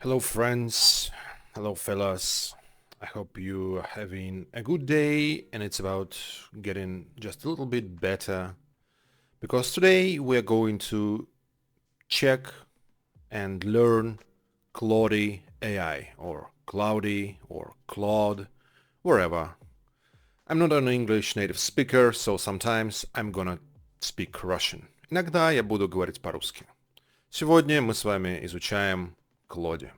Hello friends, hello fellas. I hope you're having a good day and it's about getting just a little bit better because today we're going to check and learn Claude AI or Cloudy or Claude, wherever. I'm not an English native speaker, so sometimes I'm gonna speak Russian. Иногда я буду говорить по-русски. Сегодня мы с вами изучаем Claude.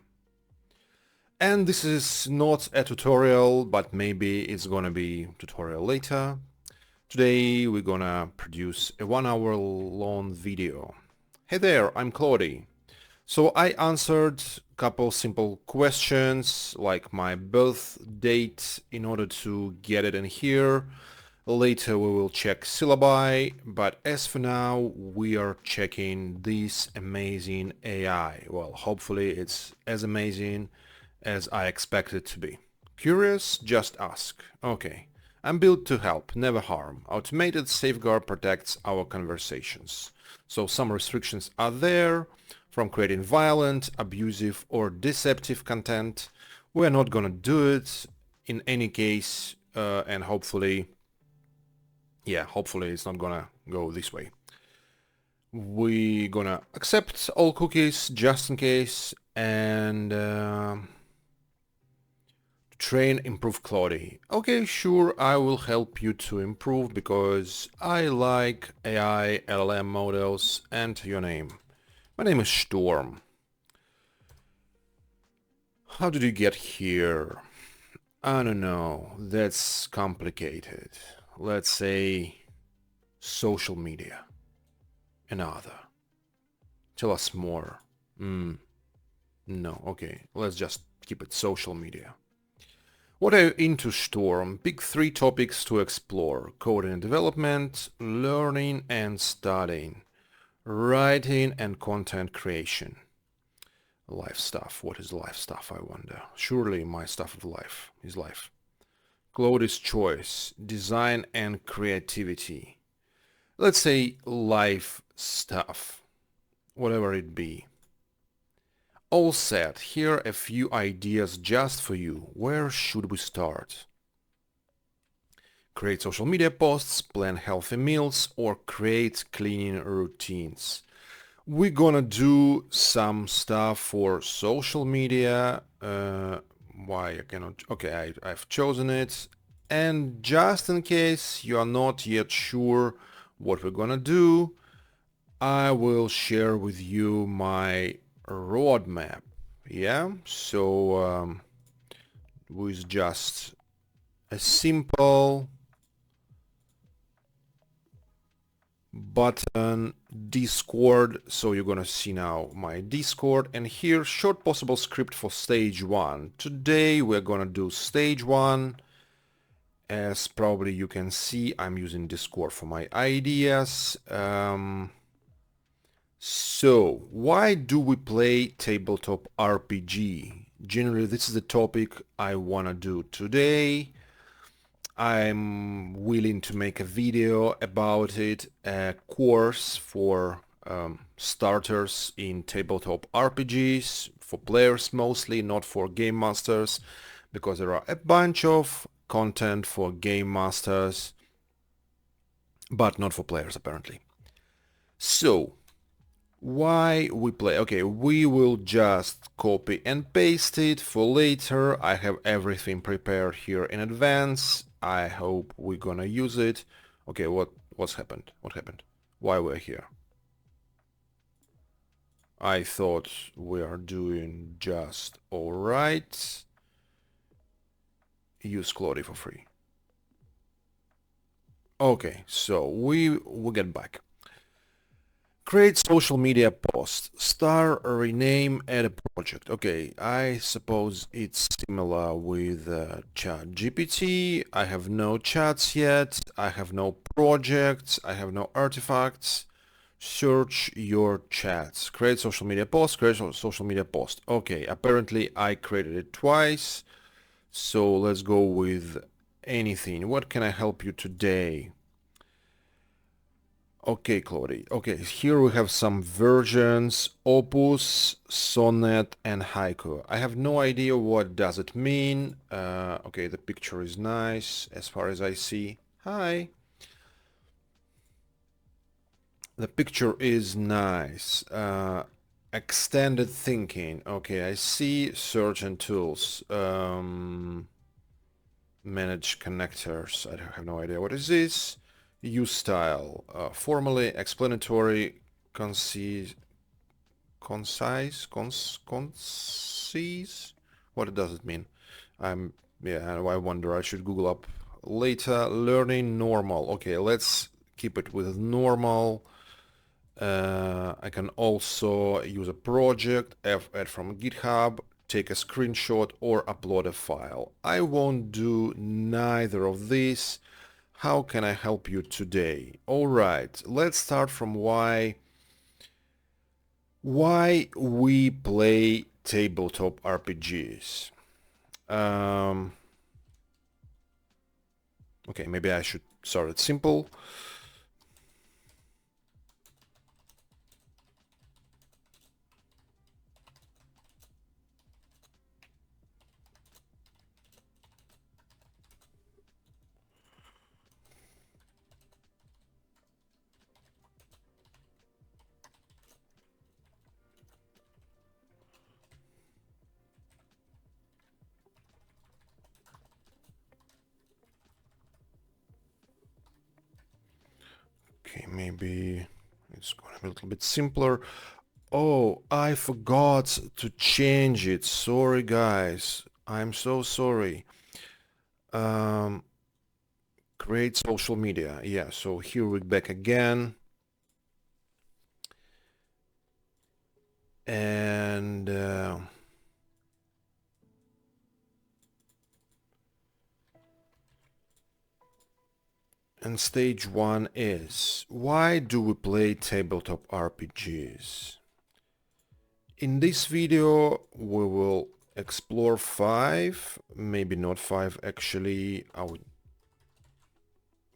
And this is not a tutorial, but maybe it's gonna be tutorial later. Today we're gonna produce a 1 hour long video. Hey there, I'm Claude. So I answered a couple simple questions like my birth date in order to get it in here. Later we will check syllabi, but as for now we are checking this amazing AI. Well, hopefully it's as amazing as I expect it to be. Curious? Just ask. Okay. I'm built to help, never harm. Automated safeguard protects our conversations. So some restrictions are there, from creating violent, abusive or deceptive content. We're not gonna do it in any case, and hopefully it's not gonna go this way. We're gonna accept all cookies just in case and train, improve Claude. Okay, sure, I will help you to improve because I like AI LLM models. And your name. My name is Storm. How did you get here? I don't know, that's complicated. Let's say social media. Another. Tell us more. No, okay, let's just keep it social media. What are you into, Storm? Pick 3 topics to explore. Coding and development, learning and studying, writing and content creation. Life stuff. What is life stuff, I wonder? Surely my stuff of life is life. Claude's choice, design and creativity. Let's say life stuff, whatever it be. All set. Here a few ideas just for you. Where should we start? Create social media posts, plan healthy meals, or create cleaning routines. We're gonna do some stuff for social media. Why I cannot? Okay, I've chosen it. And just in case you are not yet sure what we're gonna do, I will share with you my roadmap. Yeah, so with just a simple button Discord. So you're gonna see now my Discord, and here short possible script for stage 1. Today we're gonna do stage 1. As probably you can see, I'm using Discord for my ideas. So, why do we play tabletop RPG? Generally, this is the topic I wanna do today. I'm willing to make a video about it, a course for starters in tabletop RPGs, for players mostly, not for game masters, because there are a bunch of content for game masters, but not for players apparently. So, why we play? Okay, we will just copy and paste it for later. I have everything prepared here in advance. I hope we're gonna use it. Okay, what's happened? What happened? Why we're here? I thought we are doing just all right. Use Claude for free. Okay, so we will get back. Create social media post. Star, rename, add a project. Okay, I suppose it's similar with ChatGPT. I have no chats yet. I have no projects. I have no artifacts. Search your chats. Create social media post. Create social media post. Okay, apparently I created it twice. So let's go with anything. What can I help you today? Okay, Claude. Okay, here we have some versions, opus, sonnet, and haiku. I have no idea what does it mean. Okay, the picture is nice as far as I see. Hi. The picture is nice. Extended thinking. Okay, I see search and tools. Manage connectors. I have no idea what is this. Use style. Formally, explanatory, concise, concise. What does it mean? I wonder. I should Google up later. Learning normal. Okay, let's keep it with normal. I can also use a project, add from GitHub, take a screenshot or upload a file. I won't do neither of these. How can I help you today? All right, let's start from why we play tabletop RPGs. Okay, maybe I should start it simple. Okay, maybe it's going to be a little bit simpler. Oh, I forgot to change it. Sorry, guys. I'm so sorry. Create social media. Yeah, so here we're back again. And stage one is, why do we play tabletop RPGs? In this video, we will explore 5, maybe not 5, actually,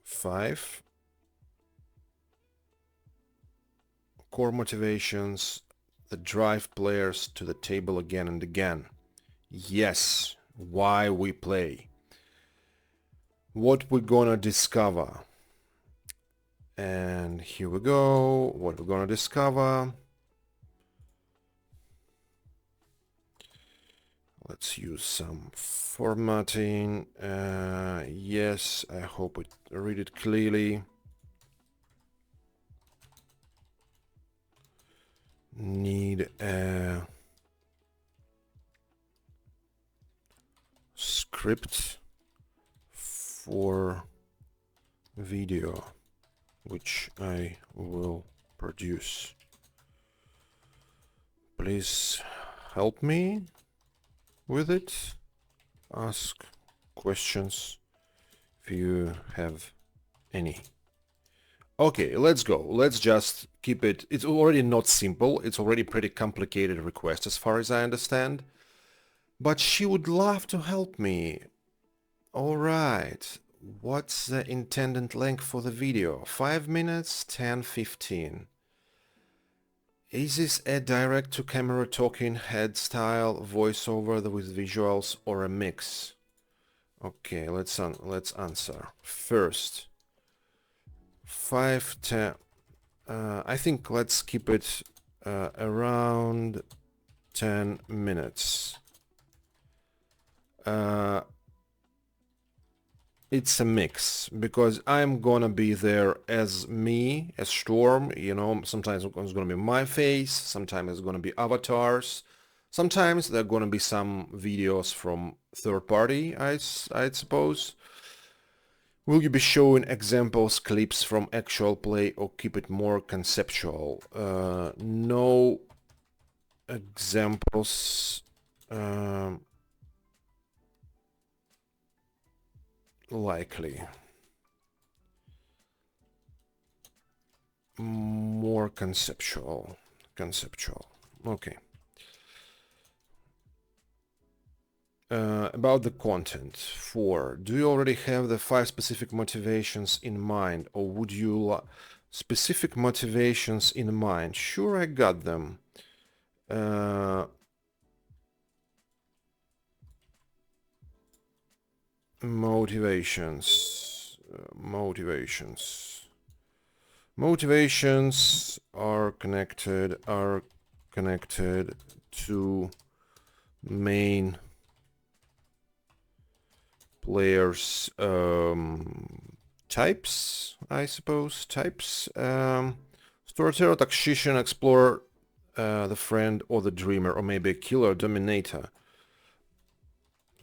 5 core motivations that drive players to the table again and again. Yes, why we play. What we're gonna discover. And here we go, what we're gonna discover. Let's use some formatting. Yes, I hope it read it clearly. Need a script for video, which I will produce. Please help me with it. Ask questions if you have any. Okay, let's go. Let's just keep it. It's already not simple. It's already pretty complicated request as far as I understand. But she would love to help me. All right. What's the intended length for the video? 5 minutes, 10, 15. Is this a direct-to-camera talking head style voiceover with visuals or a mix? Okay, let's answer. First, 5, 10. I think let's keep it around 10 minutes. It's a mix because I'm gonna be there as me, as Storm, you know, sometimes it's gonna be my face, sometimes it's gonna be avatars, sometimes there are gonna be some videos from third party, I'd suppose. Will you be showing examples, clips from actual play or keep it more conceptual? No examples. Likely. More conceptual. Okay. About the content. 4. Do you already have the 5 specific motivations in mind, or would you Specific motivations in mind. Sure, I got them. Motivations. Motivations are connected to main players types, I suppose. Types. Storyteller, tactician, explorer, the friend, or the dreamer, or maybe a killer, dominator.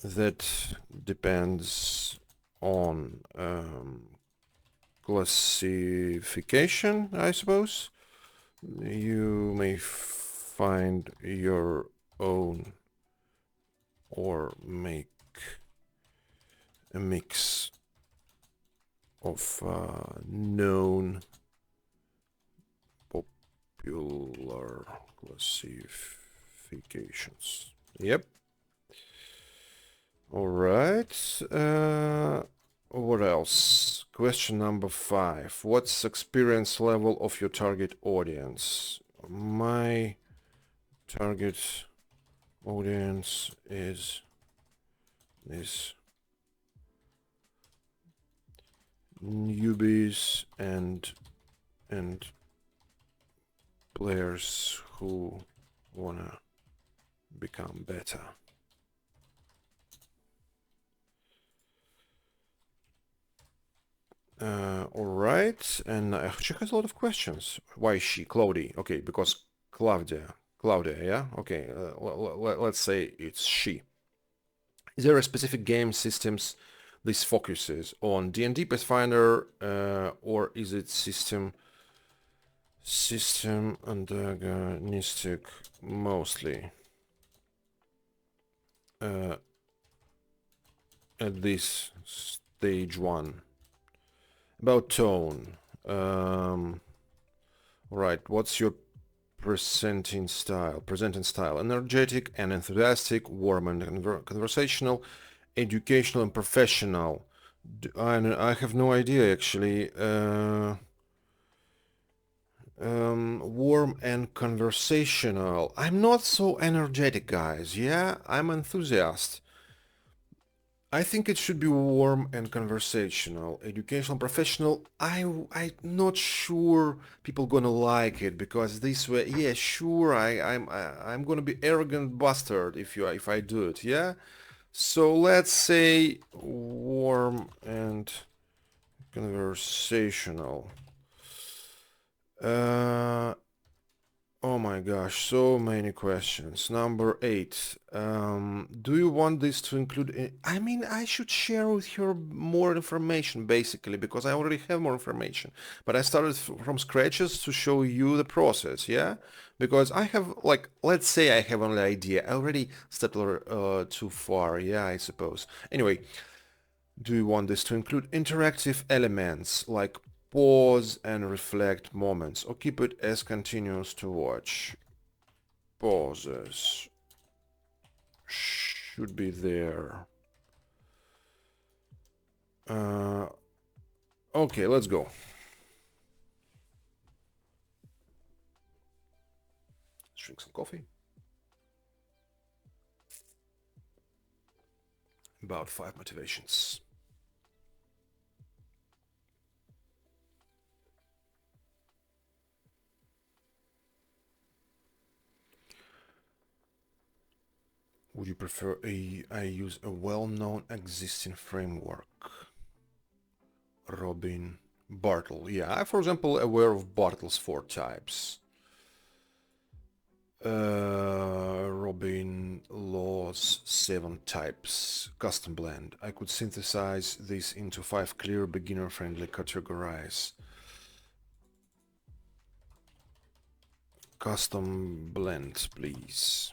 That depends on classification, I suppose. You may find your own or make a mix of known popular classifications. Yep. All right. What else? Question number 5. What's experience level of your target audience? My target audience is newbies and players who wanna become better. All right, and she has a lot of questions. Why is she Claudia? Okay, because Claudia, yeah. Okay, let's say it's she. Is there a specific game systems this focuses on? D&D, Pathfinder, or is it system antagonistic mostly? At this stage 1. About tone. Right, what's your presenting style? Energetic and enthusiastic, warm and conversational, educational and professional. I have no idea actually. Warm and conversational. I'm not so energetic, guys. Yeah, I'm enthusiast. I think it should be warm and conversational. Educational, professional. I'm not sure people gonna like it because this way. Yeah, sure. I'm gonna be arrogant bastard if I do it. Yeah. So let's say warm and conversational. Oh my gosh, so many questions. Number 8. Do you want this to include... I mean, I should share with her more information, basically, because I already have more information. But I started from scratches to show you the process, yeah? Because I have, like, let's say I have an idea. I already stepped too far, yeah, I suppose. Anyway, do you want this to include interactive elements, like pause and reflect moments, or keep it as continuous to watch? Pauses should be there. Okay, let's go. Let's drink some coffee. About 5 motivations. Would you prefer I use a well-known existing framework? Robin Bartle. Yeah, I'm, for example, aware of Bartle's 4 types. Robin Law's 7 types. Custom blend. I could synthesize this into 5 clear beginner-friendly categories. Custom blend, please.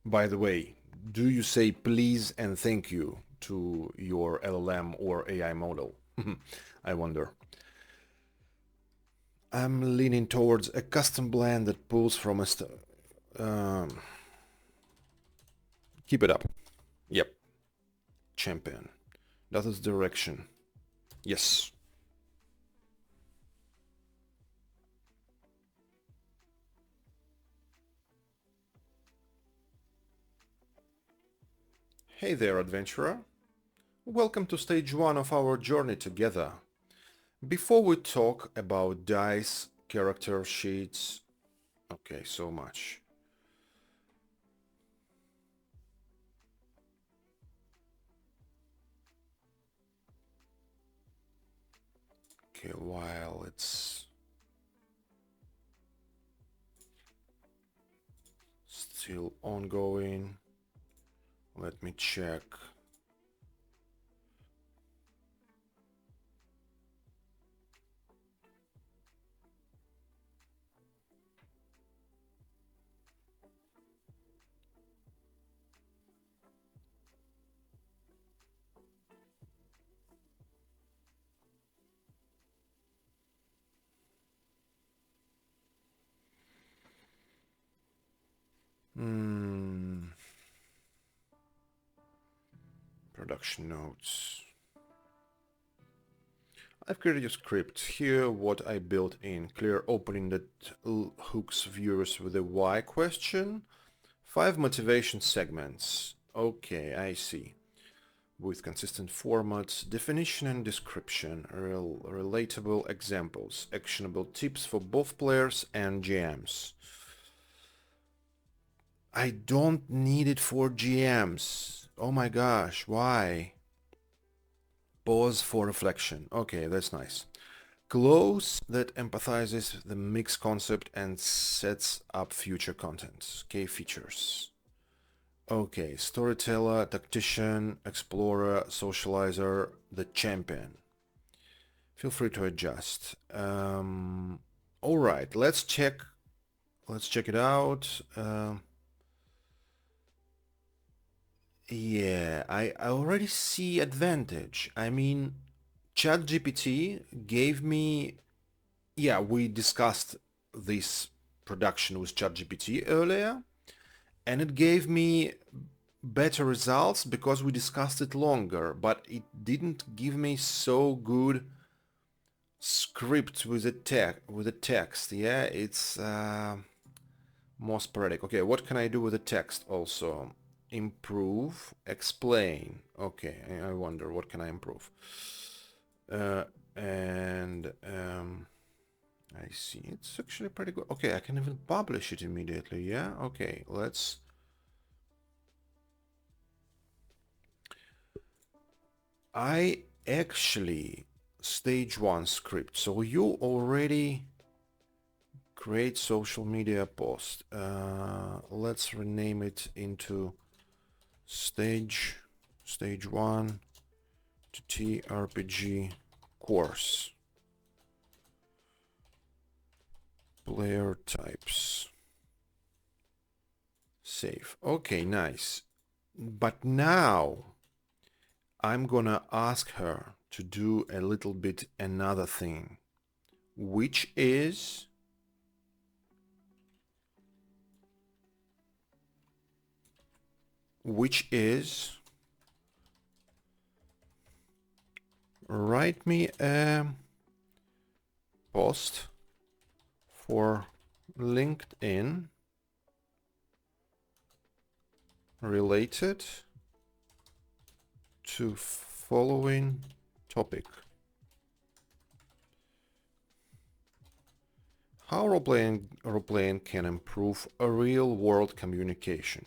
By the way, do you say please and thank you to your LLM or AI model? I wonder. I'm leaning towards a custom blend that pulls from a... keep it up. Yep. Champion. That is direction. Yes. Hey there, adventurer. Welcome to stage 1 of our journey together. Before we talk about dice, character sheets... Okay, so much. Okay, while it's still ongoing, let me check. Production notes. I've created a script here, what I built in. Clear opening that hooks viewers with a why question. 5 motivation segments. Okay, I see. With consistent formats, definition and description, relatable examples, actionable tips for both players and GMs. I don't need it for GMs. Oh my gosh, why? Pause for reflection. Okay, that's nice. Close that empathizes with the mix concept and sets up future content. Key features. Okay, storyteller, tactician, explorer, socializer, the champion. Feel free to adjust. All right, let's check it out. Yeah, I already see advantage. I mean, ChatGPT gave me... Yeah, we discussed this production with ChatGPT earlier, and it gave me better results because we discussed it longer, but it didn't give me so good script with the text. Yeah, it's more sporadic. Okay, what can I do with the text also? Improve, explain. Okay, I wonder what can I improve. And I see it's actually pretty good. Okay, I can even publish it immediately. Yeah, okay, let's... I actually stage 1 script. So you already create social media post. Let's rename it into stage 1 ttrpg course. Player types. Save. Okay, nice. But now I'm gonna ask her to do a little bit another thing, which is write me a post for LinkedIn related to following topic. How roleplaying can improve a real-world communication.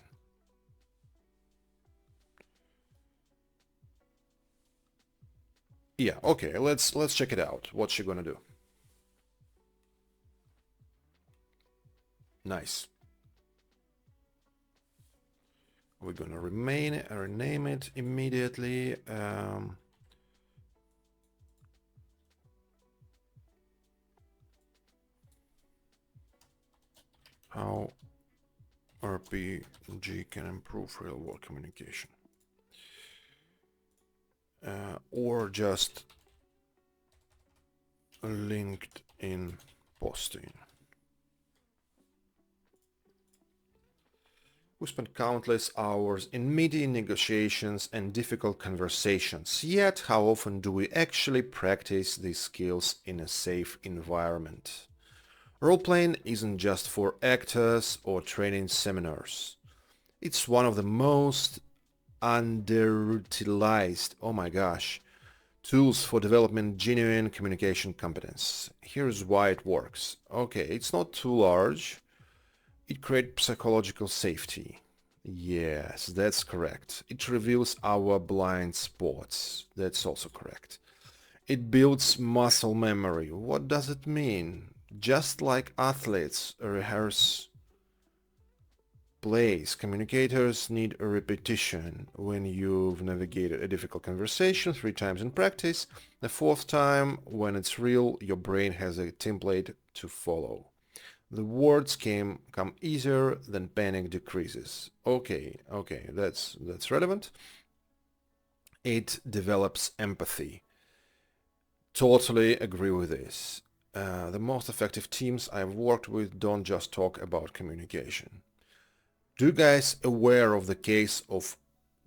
Yeah, okay, let's check it out. What's she gonna do? Nice. We're gonna rename it immediately. How RPG can improve real-world communication. Or just LinkedIn posting. We spent countless hours in meeting negotiations and difficult conversations, yet how often do we actually practice these skills in a safe environment? Roleplaying isn't just for actors or training seminars. It's one of the most underutilized, oh my gosh, tools for developing genuine communication competence. Here's why it works. Okay, it's not too large. It creates psychological safety. Yes, that's correct. It reveals our blind spots. That's also correct. It builds muscle memory. What does it mean? Just like athletes rehearse plays, communicators need a repetition. When you've navigated a difficult conversation 3 times in practice, the 4th time, when it's real, your brain has a template to follow. The words come easier, then panic decreases. Okay, that's relevant. It develops empathy. Totally agree with this. The most effective teams I've worked with don't just talk about communication. Do you guys aware of the case of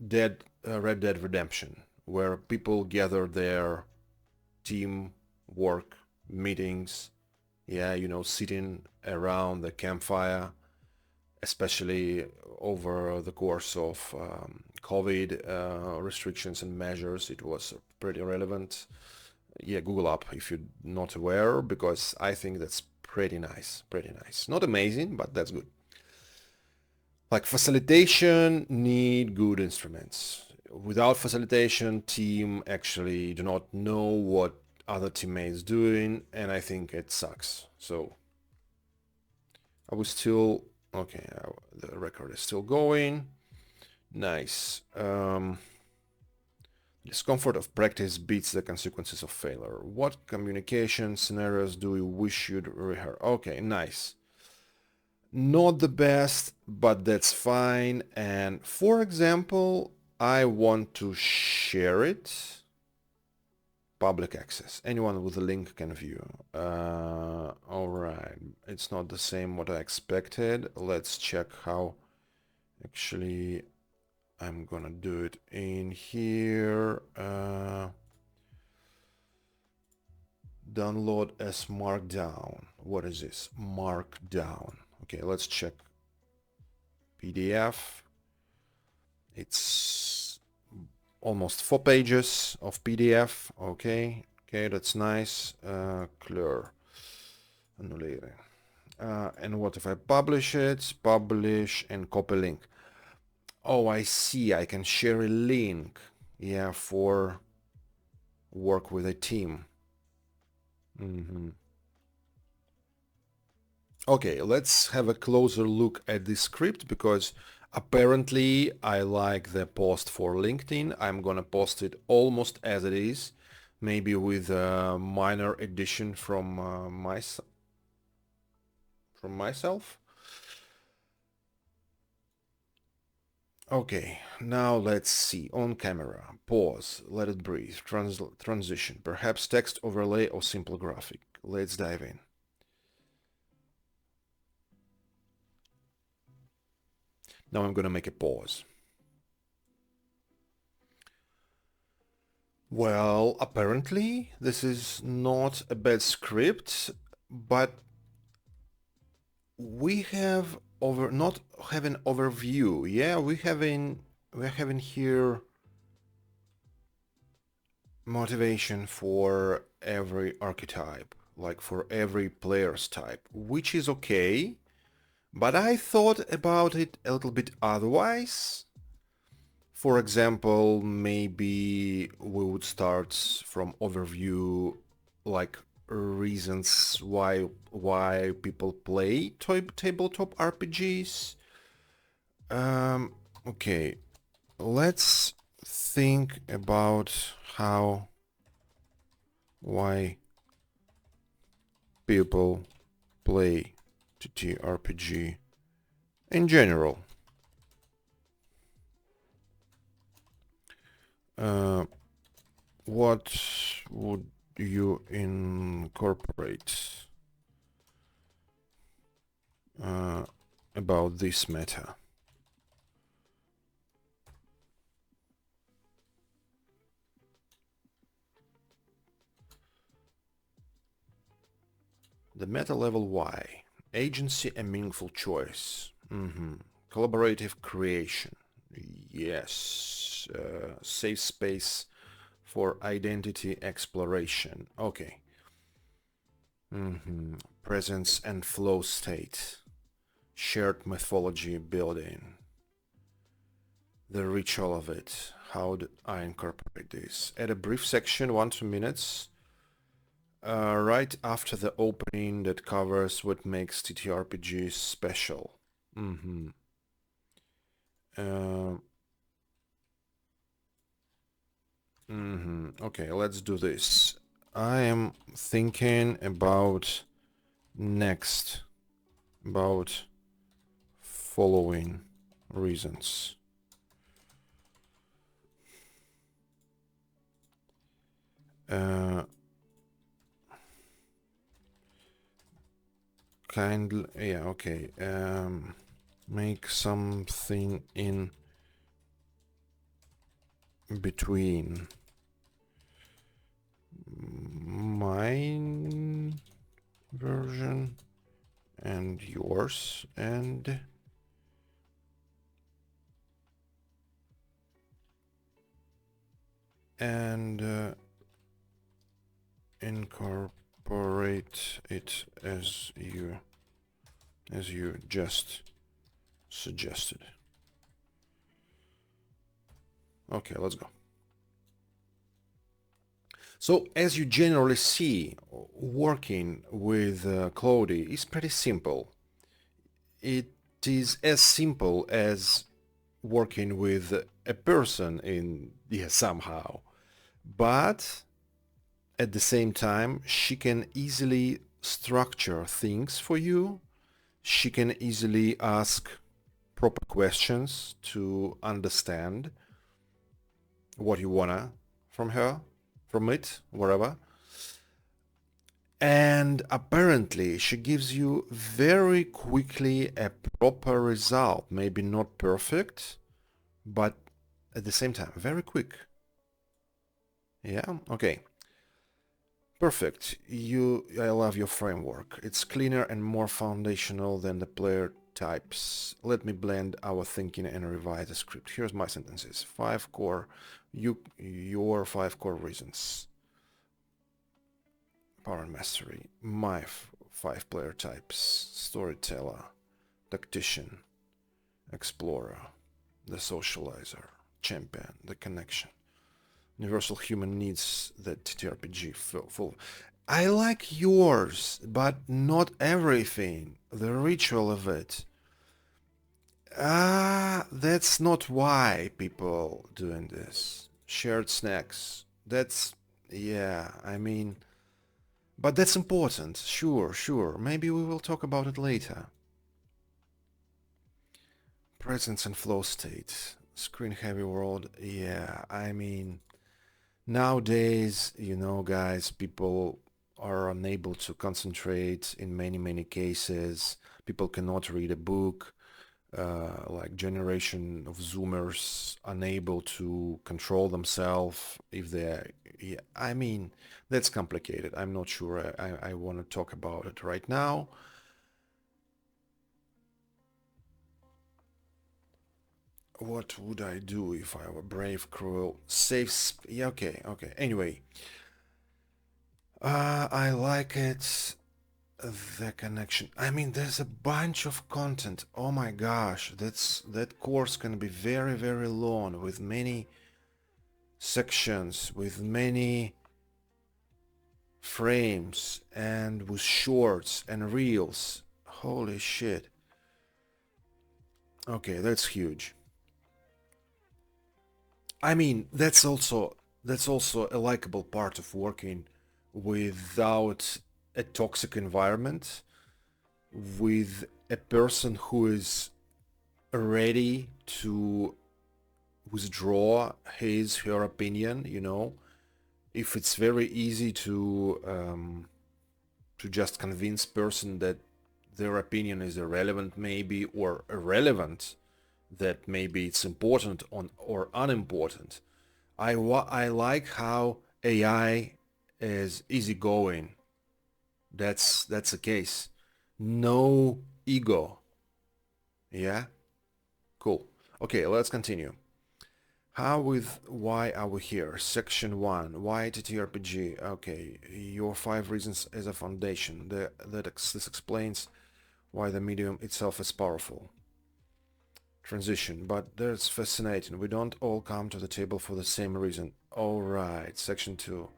Red Dead Redemption, where people gather their team work meetings, yeah, sitting around the campfire, especially over the course of COVID restrictions and measures, it was pretty relevant. Yeah, Google up if you're not aware, because I think that's pretty nice, pretty nice. Not amazing, but that's good. Like facilitation need good instruments. Without facilitation, team actually do not know what other teammates doing, and I think it sucks. So I was still okay. The record is still going. Nice. Discomfort of practice beats the consequences of failure. What communication scenarios do you wish you'd rehearse? Okay, nice. Not the best, but that's fine. And for example, I want to share it. Public access. Anyone with a link can view. All right. It's not the same what I expected. Let's check how actually I'm gonna do it in here. Download as markdown. What is this? Markdown. Okay, let's check PDF. It's almost 4 pages of PDF. Okay, that's nice. Clear. Annuleren. And what if I publish it? Publish and copy link. Oh, I see. I can share a link. Yeah, for work with a team. Okay, let's have a closer look at this script, because apparently I like the post for LinkedIn. I'm gonna post it almost as it is, maybe with a minor addition from myself. Okay, now let's see. On camera, pause, let it breathe, transition, perhaps text overlay or simple graphic. Let's dive in. Now I'm gonna make a pause. Well, apparently this is not a bad script, but we have not have an overview. Yeah, we're having here motivation for every archetype, like for every player's type, which is okay, but I thought about it a little bit otherwise. For example, maybe we would start from overview, like reasons why people play tabletop RPGs. Okay, let's think about why people play TTRPG in general. What would you incorporate about this meta? The meta level Y. Agency and meaningful choice. Collaborative creation. Yes. Safe space for identity exploration. Okay. Presence and flow state. Shared mythology building. The ritual of it. How do I incorporate this? Add a brief section, 1-2 minutes. Right after the opening that covers what makes ttrpg special. Okay, let's do this. I am thinking about next, about following reasons. Yeah, okay. Make something in between my version and yours, and incorporate it as you just suggested. Okay, let's go. So as you generally see, working with Claude is pretty simple. It is as simple as working with a person in somehow, but at the same time she can easily structure things for you. She can easily ask proper questions to understand what you wanna from her, from it, wherever. And apparently she gives you very quickly a proper result. Maybe not perfect, but at the same time very quick. Yeah, okay. Perfect. I love your framework. It's cleaner and more foundational than the player types. Let me blend our thinking and revise the script. Here's my sentences. Your 5 core reasons. Power and mastery. My 5 player types. Storyteller, tactician, explorer, the socializer, champion, the connection. Universal human needs that ttrpg full. I like yours, but not everything. The ritual of it. That's not why people doing this. Shared snacks. That's, yeah, I mean, but that's important. Sure. Maybe we will talk about it later. Presence and flow state. Screen heavy world. Yeah, I mean, nowadays, guys, people are unable to concentrate in many cases. People cannot read a book. Like generation of Zoomers unable to control themselves if they're... Yeah, I mean, that's complicated. I'm not sure I want to talk about it right now. What would I do if I were brave, cruel, safe? Yeah, okay. Anyway, I like it. The connection. I mean, there's a bunch of content. Oh my gosh, that course can be very long with many sections, with many frames, and with shorts and reels. Holy shit. Okay, that's huge. I mean, that's also a likable part of working without a toxic environment, with a person who is ready to withdraw her opinion. If it's very easy to just convince person that their opinion is irrelevant, maybe, or irrelevant, that maybe it's important or unimportant. I like how AI is easygoing. That's the case. No ego. Yeah? Cool. Okay, let's continue. Why are we here? Section 1. Why ttrpg? Okay, your 5 reasons as a foundation. This explains why the medium itself is powerful. Transition, but that's fascinating. We don't all come to the table for the same reason. Alright, section 2.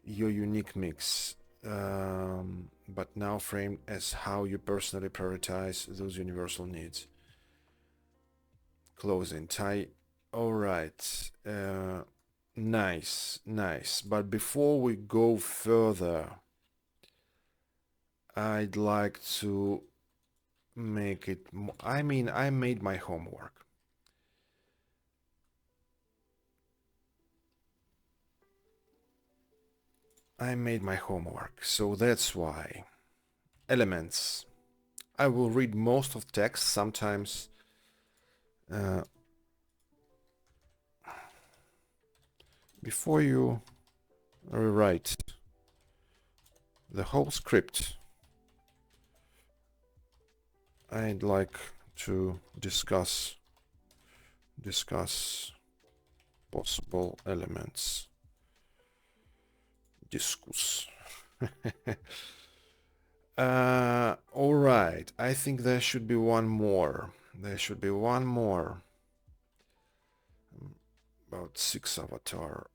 Your unique mix, but now framed as how you personally prioritize those universal needs. Closing, tie. Alright, nice, nice. But before we go further, I'd like to make it I made my homework. So that's why. Elements. I will read most of text, sometimes before you rewrite the whole script, I'd like to discuss possible elements. Discuss. All right. I think there should be one more. About 6 avatar.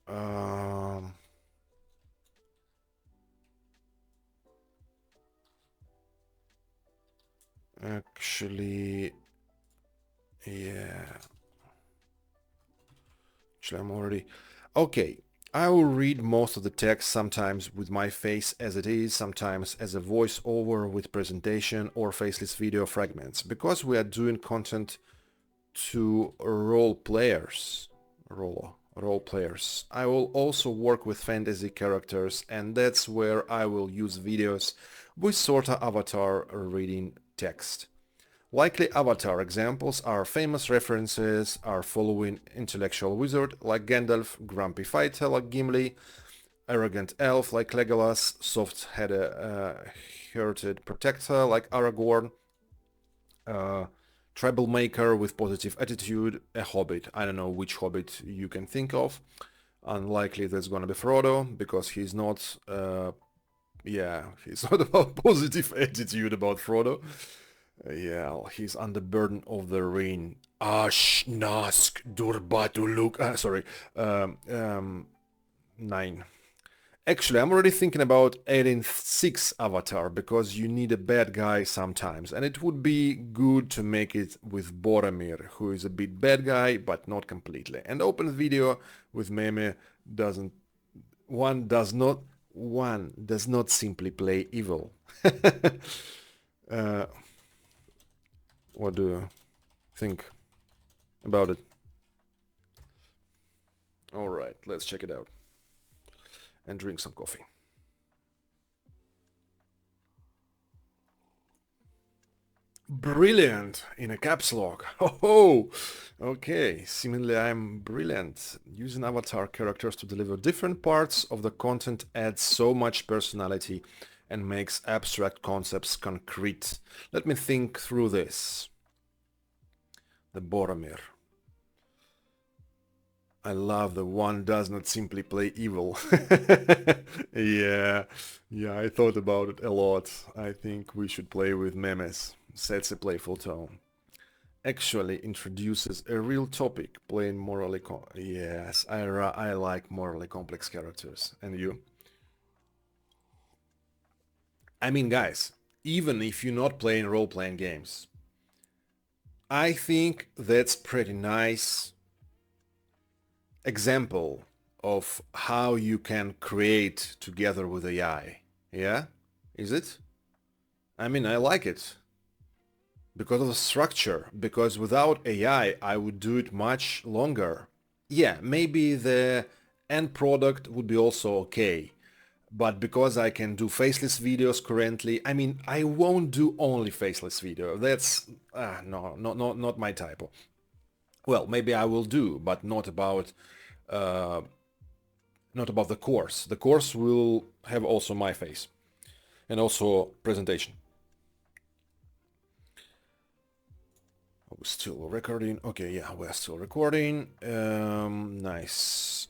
Actually, yeah. Actually, I'm already... Okay, I will read most of the text, sometimes with my face as it is, sometimes as a voiceover with presentation or faceless video fragments. Because we are doing content to role players, I will also work with fantasy characters, and that's where I will use videos with sorta avatar reading text. Likely avatar examples are famous references are following intellectual wizard like Gandalf, grumpy fighter like Gimli, arrogant elf like Legolas, soft-hearted protector like Aragorn, troublemaker with positive attitude, a hobbit. I don't know which hobbit you can think of. Unlikely that's gonna be Frodo, because he's not he's not about positive attitude about Frodo. Yeah, he's under burden of the ring. Ash Nask Durbatuluk. Sorry. 9. Actually, I'm already thinking about adding 6 avatar, because you need a bad guy sometimes, and it would be good to make it with Boromir, who is a bit bad guy, but not completely. And open video with Meme doesn't... One does not simply play evil. What do you think about it? All right, let's check it out and drink some coffee. Brilliant in a caps lock. Oh, okay. Seemingly I'm brilliant. Using avatar characters to deliver different parts of the content adds so much personality and makes abstract concepts concrete. Let me think through this. The Boromir. I love the one does not simply play evil. Yeah, I thought about it a lot. I think we should play with memes. Sets a playful tone. Actually introduces a real topic, playing morally Yes, I like morally complex characters. And you? I mean, guys, even if you're not playing role-playing games, I think that's pretty nice example of how you can create together with AI. Yeah? Is it? I mean, I like it. Because of the structure. Because without AI, I would do it much longer. Yeah, maybe the end product would be also okay. But because I can do faceless videos currently, I mean, I won't do only faceless video. That's... no, not my type. Well, maybe I will do, but not about the course. The course will have also my face and also presentation. Are we still recording? Okay, yeah, we're still recording. Nice.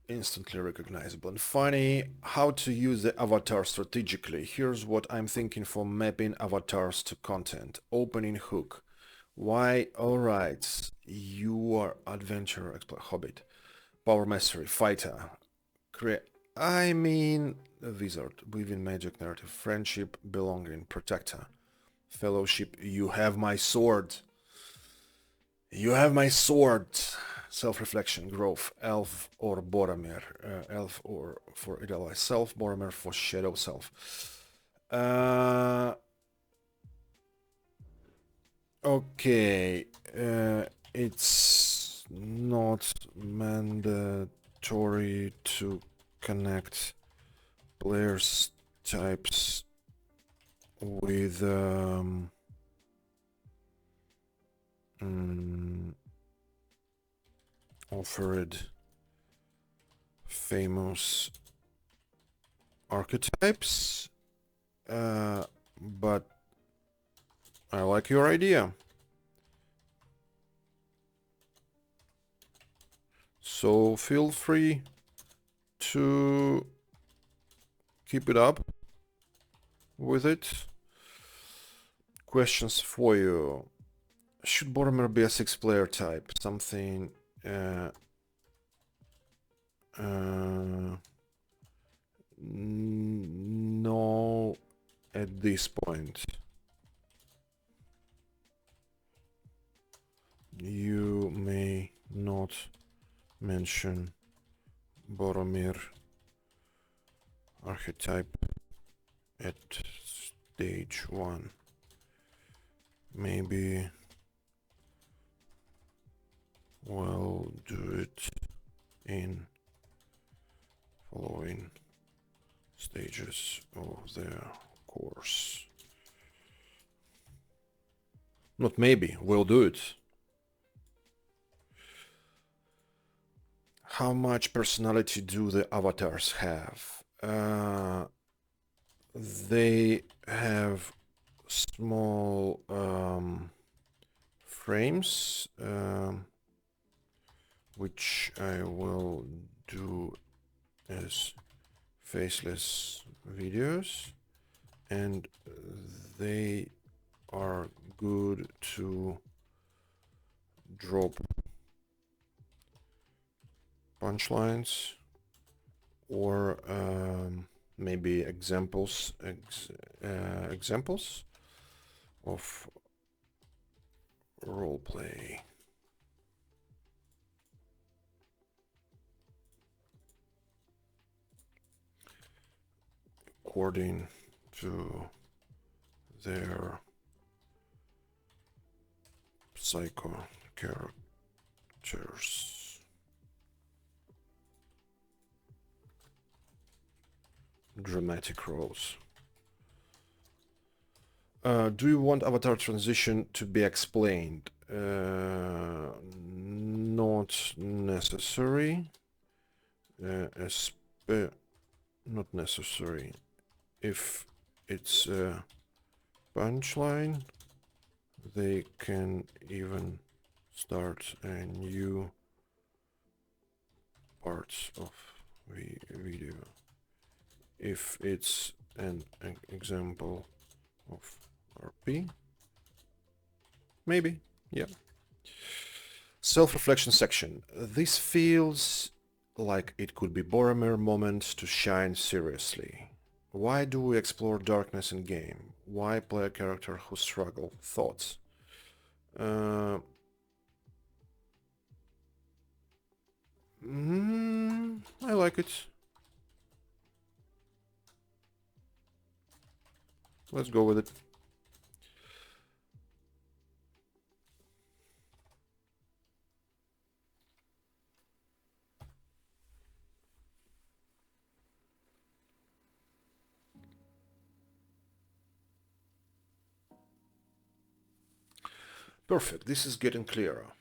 Instantly recognizable and funny. How to use the avatar strategically. Here's what I'm thinking for mapping avatars to content. Opening hook. Why? Alright. You are adventurer, explorer, hobbit. Power mastery, fighter. I mean, a wizard. Weaving magic, narrative, friendship, belonging, protector. Fellowship, you have my sword. You have my sword. Self-reflection, growth, elf or Boromir. Elf or for idealized self, Boromir for shadow self. Okay, it's not mandatory to connect players types with offered famous archetypes, but I like your idea. So feel free to keep it up with it. Questions for you. Should Boromir be a 6-player type? Something no at this point. You may not mention Boromir archetype at stage 1. Maybe we'll do it in following stages of the course. Not maybe, we'll do it. How much personality do the avatars have? They have small frames, which I will do as faceless videos, and they are good to drop punchlines or maybe examples of roleplay. According to their psycho characters. Dramatic roles. Do you want avatar transition to be explained? Not necessary. Not necessary. If it's a punchline, they can even start a new parts of the video. If it's an example of RP, maybe, yeah. Self-reflection section. This feels like it could be Boromir moment to shine seriously. Why do we explore darkness in game? Why play a character who struggle? Thoughts? I like it. Let's go with it. Perfect, this is getting clearer.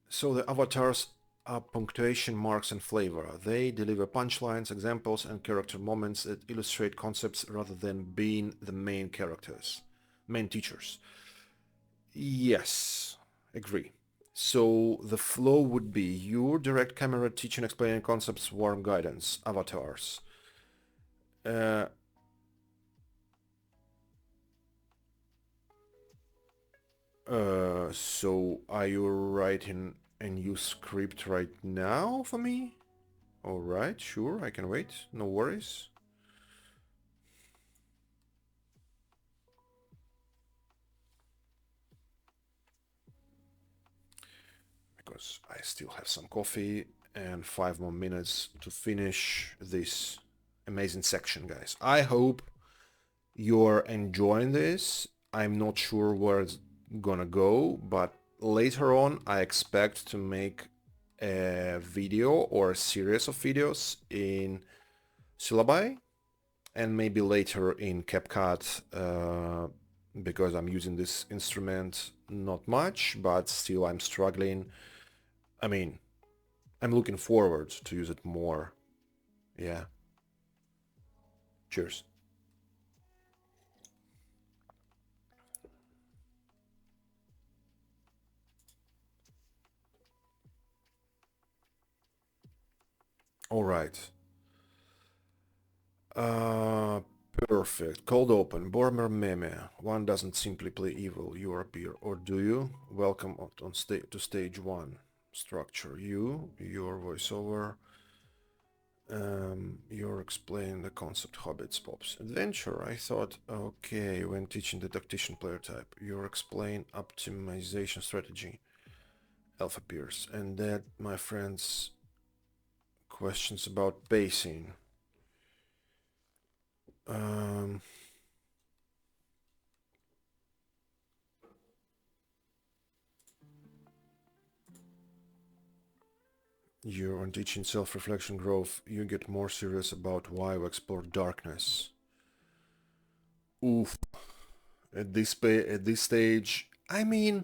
So the avatars are punctuation marks and flavor. They deliver punchlines, examples, and character moments that illustrate concepts rather than being the main characters, main teachers. Yes, agree. So the flow would be your direct camera teaching, explaining concepts, warm guidance, avatars. Uh, so are you writing a new script right now for me? All right, sure, I can wait. No worries. Because I still have some coffee and 5 more minutes to finish this amazing section, guys. I hope you're enjoying this. I'm not sure where it's gonna go, but later on I expect to make a video or a series of videos in syllabi and maybe later in CapCut because I'm using this instrument not much, but still I'm struggling. I mean, I'm looking forward to use it more. Yeah. Cheers. All right. Uh, Perfect. Cold open. Bormer meme. One doesn't simply play evil. You appear, or do you? Welcome on to stage one. Structure. Your voiceover. You're explaining the concept hobbits pops. Adventure. I thought, okay, when teaching the tactician player type, you're explain optimization strategy. Elf appears. And that, my friends, questions about pacing. Um, You're on teaching self-reflection growth. You get more serious about why we explore darkness. Oof. At this stage, I mean,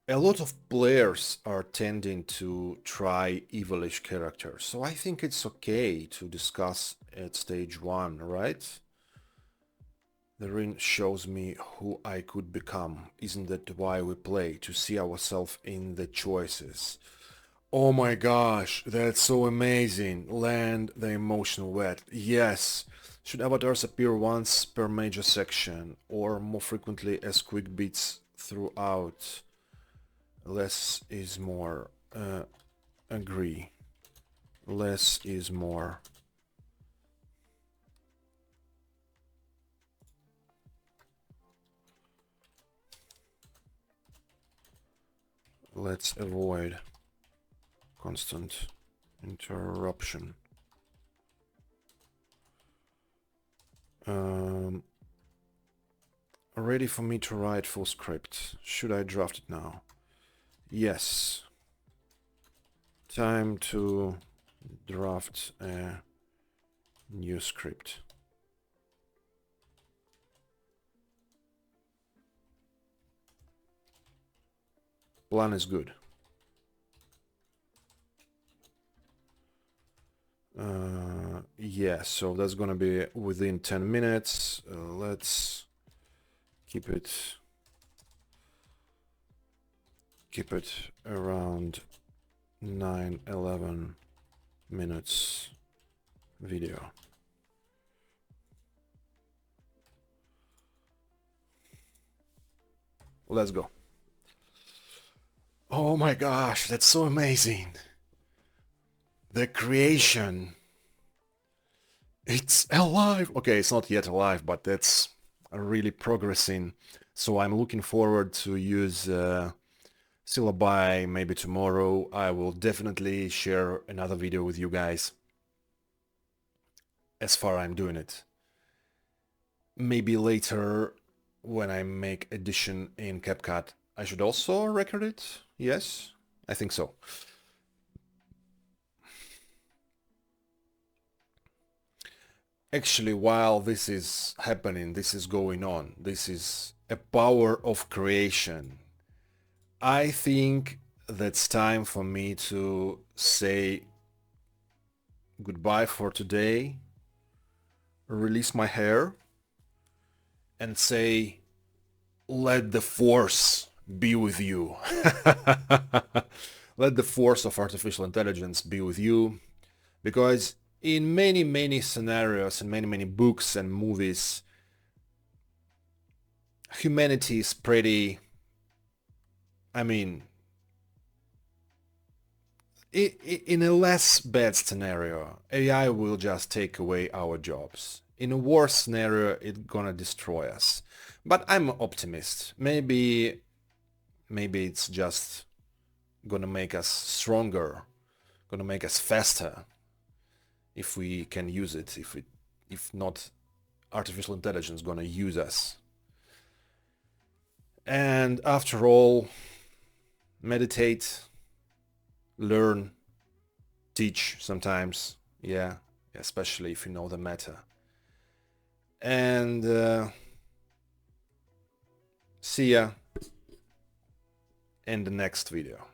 a lot of players are tending to try evilish characters, so I think it's okay to discuss at stage one, right? The ring shows me who I could become. Isn't that why we play? To see ourselves in the choices. Oh my gosh, that's so amazing. Land the emotional wet. Yes. Should avatars appear once per major section or more frequently as quick beats throughout? Less is more. Agree. Less is more. Let's avoid constant interruption. Ready for me to write full script. Should I draft it now? Yes. Time to draft a new script. Plan is good. Yeah, so that's gonna be within 10 minutes. Let's keep it around 9-11 minutes video. Let's go. Oh my gosh, that's so amazing. The creation. It's alive. Okay, it's not yet alive, but that's really progressing. So I'm looking forward to use syllabi maybe tomorrow. I will definitely share another video with you guys as far I'm doing it. Maybe later when I make edition in CapCut, I should also record it. Yes, I think so. Actually, while this is happening, this is going on, this is a power of creation. I think that's time for me to say goodbye for today, release my hair, and say, let the force be with you. Let the force of artificial intelligence be with you, because in many scenarios and many books and movies, humanity is pretty, I mean, in a less bad scenario, AI will just take away our jobs. In a worse scenario, it's gonna destroy us. But I'm an optimist. Maybe it's just gonna make us stronger, gonna make us faster if we can use it. If not, artificial intelligence gonna use us. And after all, meditate, learn, teach sometimes, yeah, especially if you know the matter. And see ya in the next video.